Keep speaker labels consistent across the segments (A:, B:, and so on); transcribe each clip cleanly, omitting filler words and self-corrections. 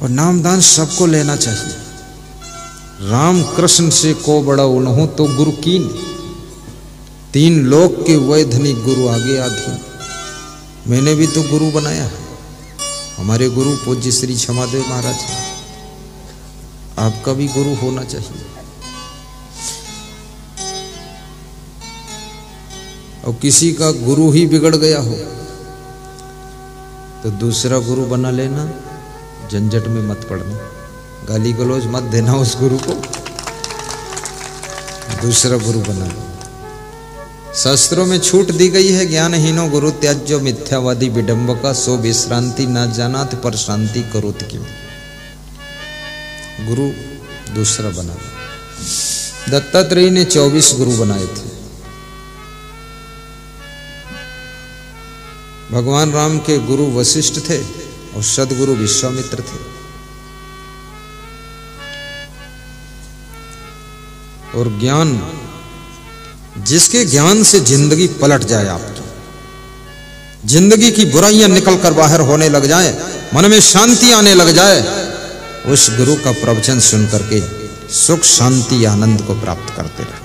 A: और नामदान सबको लेना चाहिए। राम कृष्ण से को बड़ा उन्हों तो गुरु कीन, 3 लोक के वैधनी गुरु आगे आधी। मैंने भी तो गुरु बनाया है, हमारे गुरु पूज्य श्री क्षमादेव महाराज है। आपका भी गुरु होना चाहिए। और किसी का गुरु ही बिगड़ गया हो तो दूसरा गुरु बना लेना, झंझट में मत पड़ना, गाली गलौज मत देना उस गुरु को, दूसरा गुरु बना लो। शास्त्रों में छूट दी गई है, ज्ञानहीनो गुरु त्याज्यो मिथ्यावादी विडंबका सो विश्रांति न जानात पर शांति करोत क्यों। गुरु दूसरा बना लो। दत्तात्रेय ने 24 गुरु बनाए थे। भगवान राम के गुरु वशिष्ठ थे और सदगुरु विश्वामित्र थे। और ज्ञान, जिसके ज्ञान से जिंदगी पलट जाए, आपकी जिंदगी की बुराइयां निकलकर बाहर होने लग जाए, मन में शांति आने लग जाए, उस गुरु का प्रवचन सुन करके सुख शांति आनंद को प्राप्त करते रहना।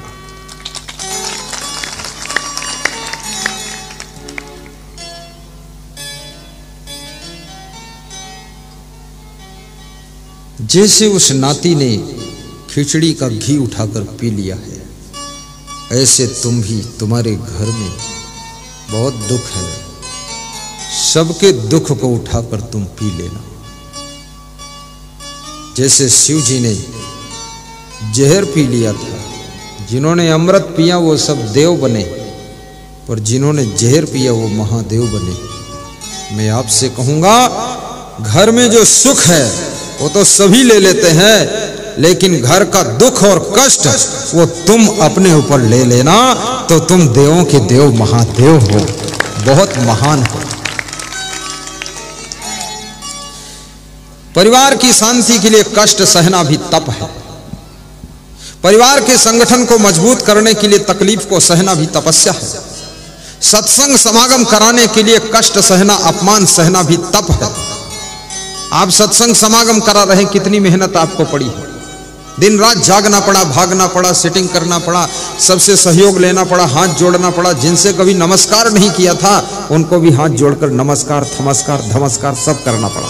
A: जैसे उस नाती ने खिचड़ी का घी उठाकर पी लिया है, ऐसे तुम भी, तुम्हारे घर में बहुत दुख है, सबके दुख को उठाकर तुम पी लेना। जैसे शिव जी ने जहर पी लिया था, जिन्होंने अमृत पिया वो सब देव बने, पर जिन्होंने जहर पिया वो महादेव बने। मैं आपसे कहूंगा, घर में जो सुख है वो तो सभी ले लेते हैं, लेकिन घर का दुख और कष्ट वो तुम अपने ऊपर ले लेना तो तुम देवों के देव महादेव हो, बहुत महान हो। परिवार की शांति के लिए कष्ट सहना भी तप है। परिवार के संगठन को मजबूत करने के लिए तकलीफ को सहना भी तपस्या है। सत्संग समागम कराने के लिए कष्ट सहना, अपमान सहना भी तप है। आप सत्संग समागम करा रहे, कितनी मेहनत आपको पड़ी है। दिन रात जागना पड़ा, भागना पड़ा, सिटिंग करना पड़ा, सबसे सहयोग लेना पड़ा, हाथ जोड़ना पड़ा। जिनसे कभी नमस्कार नहीं किया था उनको भी हाथ जोड़कर नमस्कार, थमस्कार, धमस्कार सब करना पड़ा।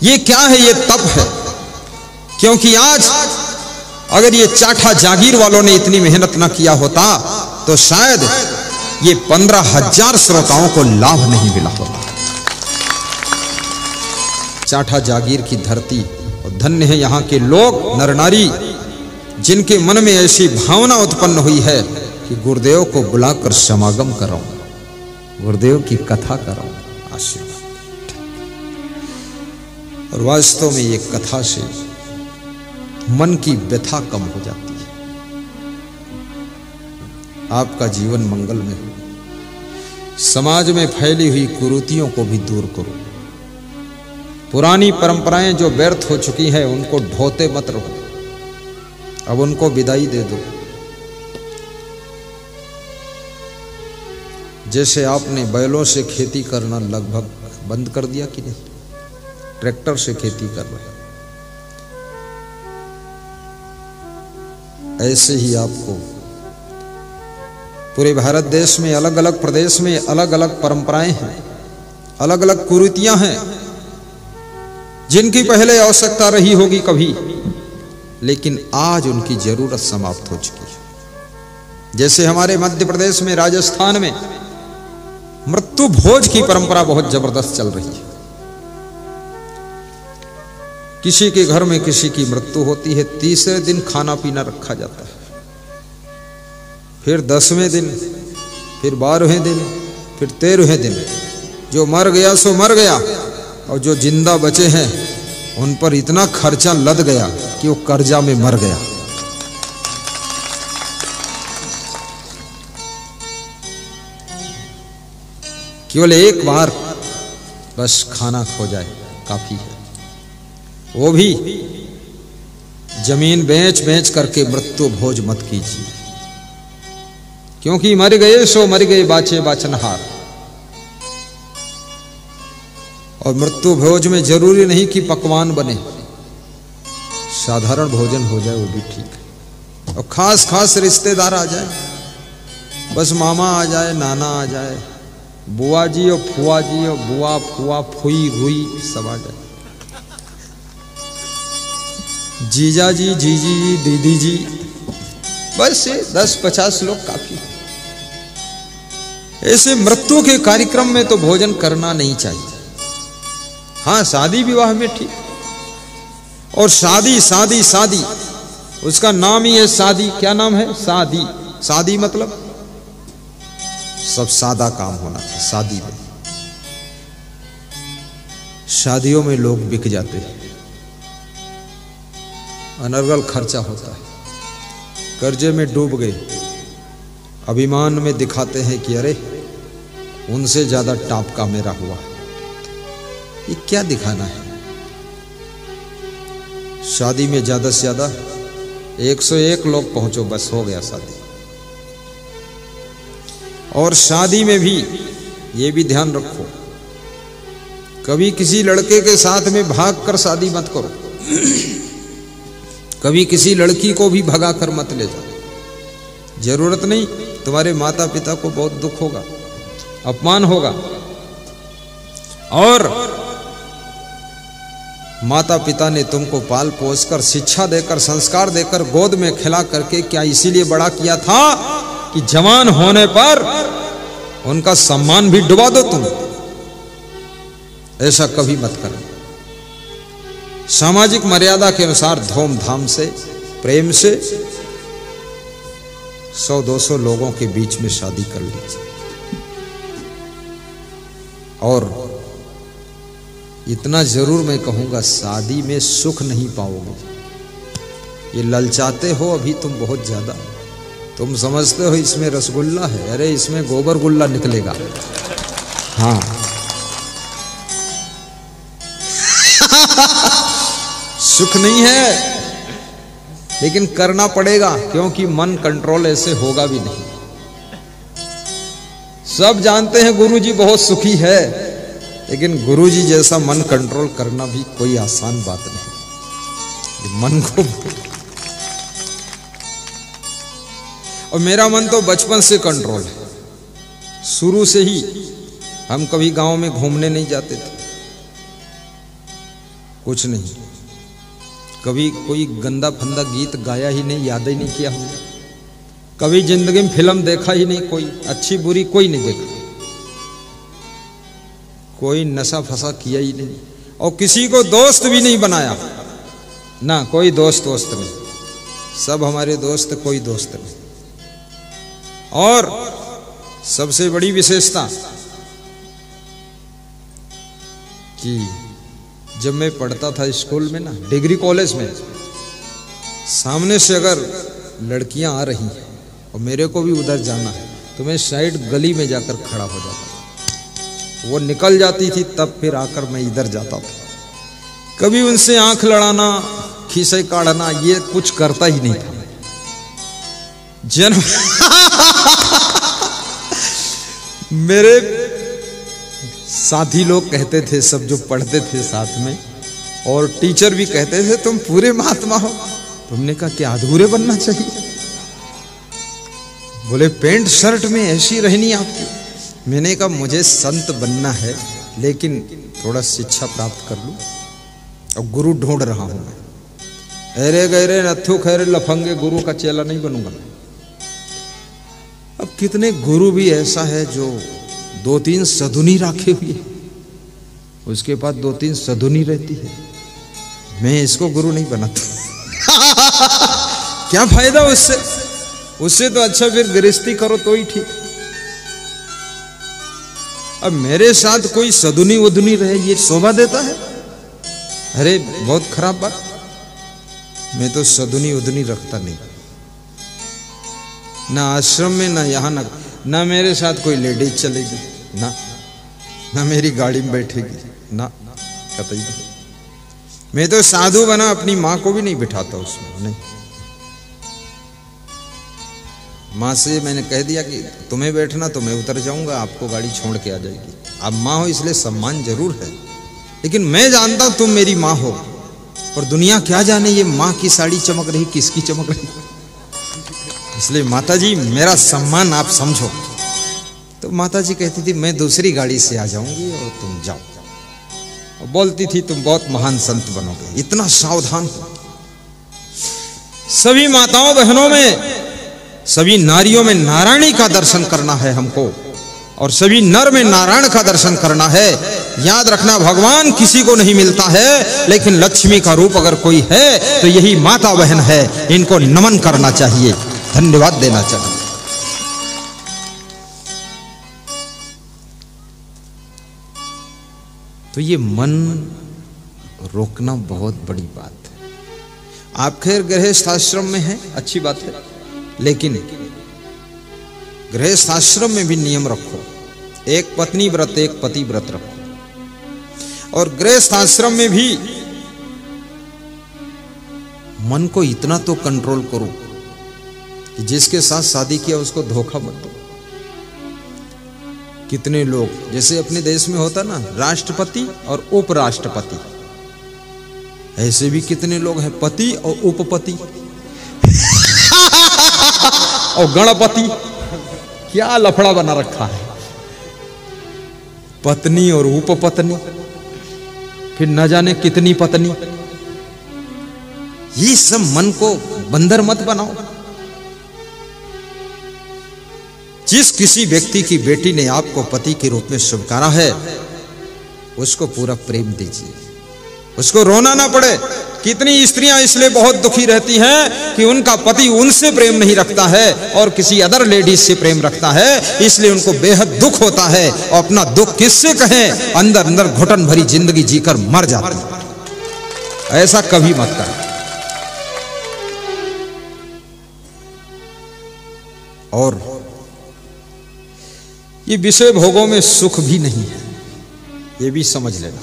A: ये क्या है? ये तप है। क्योंकि आज अगर ये चाठा जागीर वालों ने इतनी मेहनत ना किया होता तो शायद ये 15,000 श्रोताओं को लाभ नहीं मिला होता। चाठा जागीर की धरती, और धन्य है यहाँ के लोग, नर नारी, जिनके मन में ऐसी भावना उत्पन्न हुई है कि गुरुदेव को बुलाकर समागम कराऊं, गुरुदेव की कथा कराऊं, आशीर्वाद। और वास्तव में ये कथा से मन की व्यथा कम हो जाती है, आपका जीवन मंगलमय हो। समाज में फैली हुई कुरीतियों को भी दूर करो। पुरानी परंपराएं जो व्यर्थ हो चुकी हैं उनको ढोते मत रहो, अब उनको विदाई दे दो। जैसे आपने बैलों से खेती करना लगभग बंद कर दिया कि नहीं, ट्रैक्टर से खेती कर रहे, ऐसे ही आपको पूरे भारत देश में अलग अलग प्रदेश में अलग अलग परंपराएं हैं, अलग अलग कुरीतियां हैं, जिनकी पहले आवश्यकता रही होगी कभी, लेकिन आज उनकी जरूरत समाप्त हो चुकी है। जैसे हमारे मध्य प्रदेश में, राजस्थान में मृत्यु भोज की परंपरा बहुत जबरदस्त चल रही है। किसी के घर में किसी की मृत्यु होती है, तीसरे दिन खाना पीना रखा जाता है, फिर 10वें दिन, फिर 12वें दिन, फिर 13वें दिन। जो मर गया सो मर गया, और जो जिंदा बचे हैं उन पर इतना खर्चा लद गया कि वो कर्जा में मर गया। केवल एक बार बस खाना खो जाए काफी है, वो भी जमीन बेच बेच करके मृत्यु भोज मत कीजिए, क्योंकि मर गए सो मर गए, बाचे बाचनहार। और मृत्यु भोज में जरूरी नहीं कि पकवान बने, साधारण भोजन हो जाए वो भी ठीक है। और खास खास रिश्तेदार आ जाए, बस मामा आ जाए, नाना आ जाए, बुआ जी और फुआ जी और बुआ फुआ फुई हुई सब आ जाए, जीजा जी जीजी जी दीदी जी, बस ये 10-50 लोग काफी। ऐसे मृत्यु के कार्यक्रम में तो भोजन करना नहीं चाहिए। हाँ, शादी विवाह में ठीक, और शादी शादी शादी उसका नाम ही है शादी। क्या नाम है? शादी। शादी मतलब सब सादा काम होना चाहिए। शादी में, शादियों में लोग बिक जाते हैं, अनर्गल खर्चा होता है, कर्जे में डूब गए, अभिमान में दिखाते हैं कि अरे उनसे ज्यादा टॉप का मेरा हुआ। ये क्या दिखाना है? शादी में ज्यादा से ज्यादा 101 लोग पहुंचो, बस हो गया शादी। और शादी में भी ये भी ध्यान रखो, कभी किसी लड़के के साथ में भागकर शादी मत करो, कभी किसी लड़की को भी भगाकर मत ले जाओ। जरूरत नहीं, तुम्हारे माता पिता को बहुत दुख होगा, अपमान होगा। और माता पिता ने तुमको पाल पोस कर, शिक्षा देकर, संस्कार देकर, गोद में खिला करके क्या इसीलिए बड़ा किया था कि जवान होने पर उनका सम्मान भी डुबा दो तुम? ऐसा कभी मत करो। सामाजिक मर्यादा के अनुसार धूमधाम से, प्रेम से 100-200 लोगों के बीच में शादी कर लीजिए। और इतना जरूर मैं कहूंगा, शादी में सुख नहीं पाओगे। ये ललचाते हो अभी तुम बहुत ज्यादा। तुम समझते हो इसमें रसगुल्ला है, अरे इसमें गोबर गुल्ला निकलेगा। हाँ सुख नहीं है, लेकिन करना पड़ेगा, क्योंकि मन कंट्रोल ऐसे होगा भी नहीं। सब जानते हैं गुरुजी बहुत सुखी है, लेकिन गुरुजी जैसा मन कंट्रोल करना भी कोई आसान बात नहीं। मन को, और मेरा मन तो बचपन से कंट्रोल है, शुरू से ही। हम कभी गांव में घूमने नहीं जाते थे, कुछ नहीं, कभी कोई गंदा फंदा गीत गाया ही नहीं, याद ही नहीं किया हमने, कभी जिंदगी में फिल्म देखा ही नहीं, कोई अच्छी बुरी कोई नहीं देखा, कोई नशा फसा किया ही नहीं, और किसी को दोस्त भी नहीं बनाया ना, कोई दोस्त नहीं, सब हमारे दोस्त, कोई दोस्त नहीं। और सबसे बड़ी विशेषता कि जब मैं पढ़ता था स्कूल में ना, डिग्री कॉलेज में, सामने से अगर लड़कियां आ रही हैं और मेरे को भी उधर जाना है, तो मैं साइड गली में जाकर खड़ा हो जाता था। वो निकल जाती थी, तब फिर आकर मैं इधर जाता था। कभी उनसे आंख लड़ाना, खीसे काढ़ना, ये कुछ करता ही नहीं था। जन्म मेरे साथी लोग कहते थे, सब जो पढ़ते थे साथ में, और टीचर भी कहते थे, तुम पूरे महात्मा हो। तुमने कहा क्या अधूरे बनना चाहिए? बोले पेंट शर्ट में ऐसी रहनी आपकी। मैंने कहा मुझे संत बनना है, लेकिन थोड़ा शिक्षा प्राप्त कर लूं, और गुरु ढूंढ रहा हूं मैं। अरे गहरे नथु खैरे लफंगे, गुरु का चेला नहीं बनूंगा। अब कितने गुरु भी ऐसा है जो 2-3 सधुनी राखे हुए, उसके पास 2-3 सधुनी रहती है। मैं इसको गुरु नहीं बनाता। क्या फायदा उससे? उससे तो अच्छा फिर गृहस्थी करो तो ही ठीक। अब मेरे साथ कोई सधुनी वधुनी रहे, ये शोभा देता है? अरे बहुत खराब बात। मैं तो सधुनी वधुनी रखता नहीं, ना आश्रम में, ना यहाँ, ना मेरे साथ कोई लेडीज चलेगी, ना मेरी गाड़ी में बैठेगी, ना कतई नहीं। मैं तो साधु बना, अपनी माँ को भी नहीं बिठाता उसमें, नहीं। माँ से मैंने कह दिया कि तुम्हें बैठना तो मैं उतर जाऊंगा, आपको गाड़ी छोड़ के आ जाएगी। आप माँ हो इसलिए सम्मान जरूर है, लेकिन मैं जानता हूं तुम मेरी माँ हो, और दुनिया क्या जाने ये माँ की साड़ी चमक रही किसकी चमक रही। इसलिए माता जी मेरा सम्मान आप समझो। तो माता जी कहती थी मैं दूसरी गाड़ी से आ जाऊंगी और तुम जाओ, और बोलती थी तुम बहुत महान संत बनोगे। इतना सावधान। सभी माताओं बहनों में, सभी नारियों में नारायणी का दर्शन करना है हमको, और सभी नर में नारायण का दर्शन करना है। याद रखना, भगवान किसी को नहीं मिलता है, लेकिन लक्ष्मी का रूप अगर कोई है तो यही माता बहन है। इनको नमन करना चाहिए, धन्यवाद देना चाहिए। तो ये मन रोकना बहुत बड़ी बात है। आप खैर गृहस्थ आश्रम में हैं, अच्छी बात है, लेकिन गृहस्थ आश्रम में भी नियम रखो। एक पत्नी व्रत, एक पति व्रत रखो। और गृहस्थ आश्रम में भी मन को इतना तो कंट्रोल करो कि जिसके साथ शादी किया उसको धोखा मत दो। कितने लोग, जैसे अपने देश में होता ना राष्ट्रपति और उपराष्ट्रपति, ऐसे भी कितने लोग हैं, पति और उपपति और गणपति। क्या लफड़ा बना रखा है, पत्नी और उपपत्नी, फिर न जाने कितनी पत्नी। ये सब मन को बंदर मत बनाओ। जिस किसी व्यक्ति की बेटी ने आपको पति के रूप में स्वीकारा है, उसको पूरा प्रेम दीजिए, उसको रोना ना पड़े। कितनी स्त्रियां इसलिए बहुत दुखी रहती हैं कि उनका पति उनसे प्रेम नहीं रखता है और किसी अदर लेडीज से प्रेम रखता है, इसलिए उनको बेहद दुख होता है। और अपना दुख किससे कहें, अंदर अंदर घुटन भरी जिंदगी जीकर मर जाती है। ऐसा कभी मत कर। और ये विषय भोगों में सुख भी नहीं है, ये भी समझ लेना।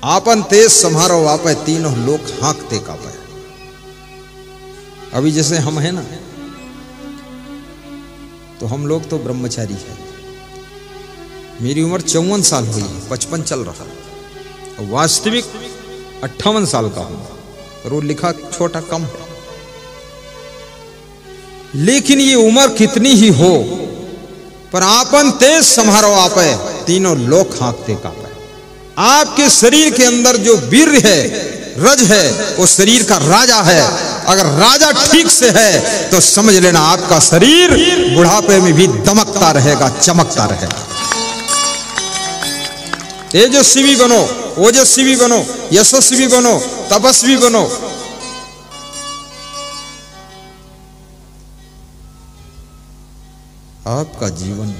A: आपन तेज सम्हारो वापे, तीनों लोग हाँकते कापे। अभी जैसे हम हैं ना, तो हम लोग तो ब्रह्मचारी हैं। मेरी उम्र 54 साल हुई है, 55 चल रहा, और वास्तविक 58 साल का हूं, और वो लिखा छोटा कम है। लेकिन ये उम्र कितनी ही हो, पर आपन तेज सम्हारो आपे, तीनों लोग हाँकते कापे। आपके शरीर के अंदर जो वीर है, रज है, वो शरीर का राजा है। अगर राजा ठीक से है तो समझ लेना आपका शरीर बुढ़ापे में भी दमकता रहेगा, चमकता रहेगा। तेजस्वी बनो, ओजस्वी बनो, यशस्वी बनो, तपस्वी बनो। आपका जीवन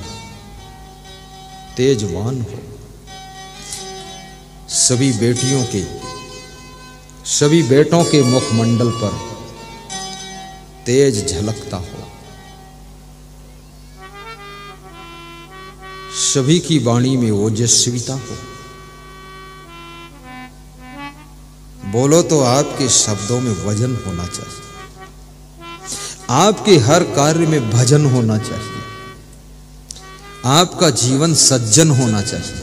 A: तेजवान हो, सभी बेटियों के, सभी बेटों के मुखमंडल पर तेज झलकता हो, सभी की वाणी में ओजस्विता हो। बोलो तो आपके शब्दों में वजन होना चाहिए, आपके हर कार्य में भजन होना चाहिए, आपका जीवन सज्जन होना चाहिए।